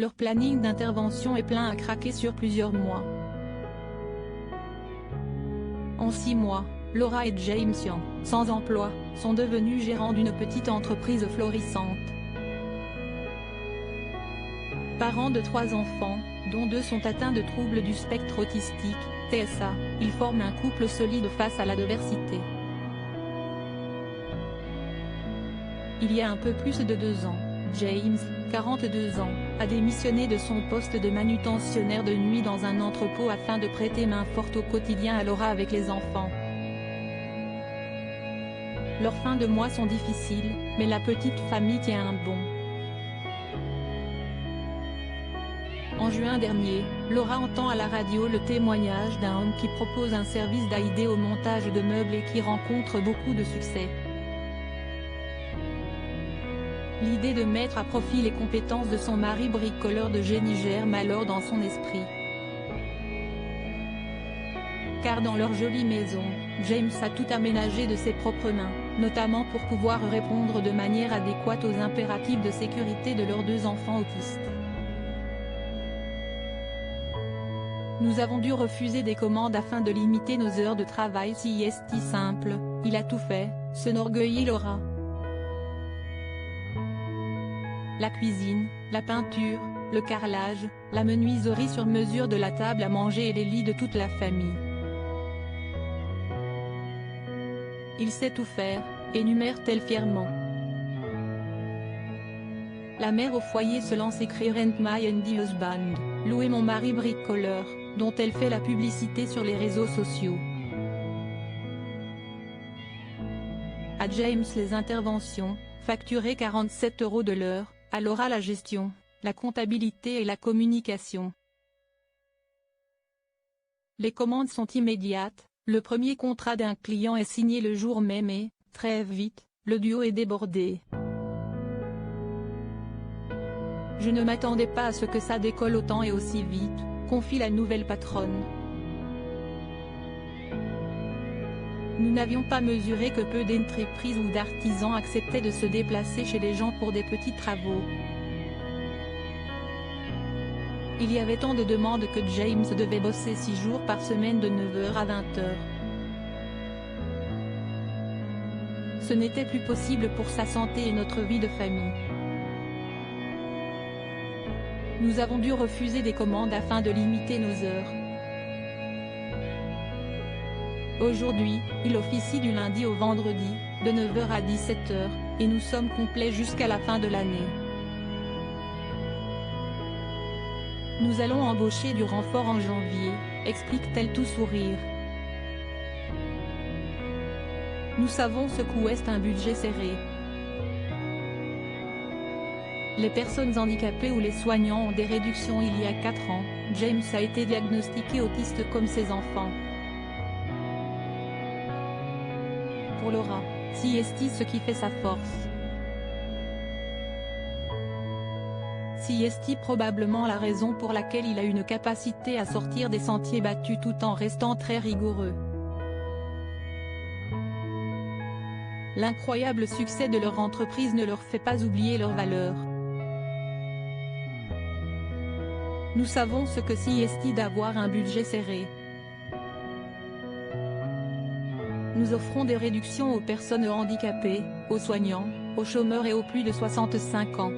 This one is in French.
Leur planning d'intervention est plein à craquer sur plusieurs mois. En 6 mois, Laura et James Young, sans emploi, sont devenus gérants d'une petite entreprise florissante. Parents de 3 enfants, dont 2 sont atteints de troubles du spectre autistique, TSA, ils forment un couple solide face à l'adversité. Il y a un peu plus de 2 ans, James, 42 ans, a démissionné de son poste de manutentionnaire de nuit dans un entrepôt afin de prêter main forte au quotidien à Laura avec les enfants. Leurs fins de mois sont difficiles, mais la petite famille tient un bon. En juin dernier, Laura entend à la radio le témoignage d'un homme qui propose un service d'aide au montage de meubles et qui rencontre beaucoup de succès. L'idée de mettre à profit les compétences de son mari bricoleur de génie germe alors dans son esprit. Car dans leur jolie maison, James a tout aménagé de ses propres mains, notamment pour pouvoir répondre de manière adéquate aux impératifs de sécurité de leurs 2 enfants autistes. Nous avons dû refuser des commandes afin de limiter nos heures de travail CST simple, il a tout fait, s'enorgueillit Laura. La cuisine, la peinture, le carrelage, la menuiserie sur mesure de la table à manger et les lits de toute la famille. Il sait tout faire, énumère-t-elle fièrement. La mère au foyer se lance écrire Rent My Handy Husband, louer mon mari bricoleur, dont elle fait la publicité sur les réseaux sociaux. À James les interventions, facturées 47 € de l'heure, à Laura la gestion, la comptabilité et la communication. Les commandes sont immédiates, le premier contrat d'un client est signé le jour même et, très vite, le duo est débordé. Je ne m'attendais pas à ce que ça décolle autant et aussi vite, confie la nouvelle patronne. Nous n'avions pas mesuré que peu d'entreprises ou d'artisans acceptaient de se déplacer chez les gens pour des petits travaux. Il y avait tant de demandes que James devait bosser 6 jours par semaine de 9 h à 20 h. Ce n'était plus possible pour sa santé et notre vie de famille. Nous avons dû refuser des commandes afin de limiter nos heures. Aujourd'hui, il officie du lundi au vendredi, de 9 h à 17 h, et nous sommes complets jusqu'à la fin de l'année. Nous allons embaucher du renfort en janvier, explique-t-elle tout sourire. Nous savons ce qu'est un budget serré. Les personnes handicapées ou les soignants ont des réductions. Il y a 4 ans, James a été diagnostiqué autiste comme ses enfants. Pour Laura, CST ce qui fait sa force. CST probablement la raison pour laquelle il a une capacité à sortir des sentiers battus tout en restant très rigoureux. L'incroyable succès de leur entreprise ne leur fait pas oublier leurs valeurs. Nous savons ce que CST d'avoir un budget serré. Nous offrons des réductions aux personnes handicapées, aux soignants, aux chômeurs et aux plus de 65 ans.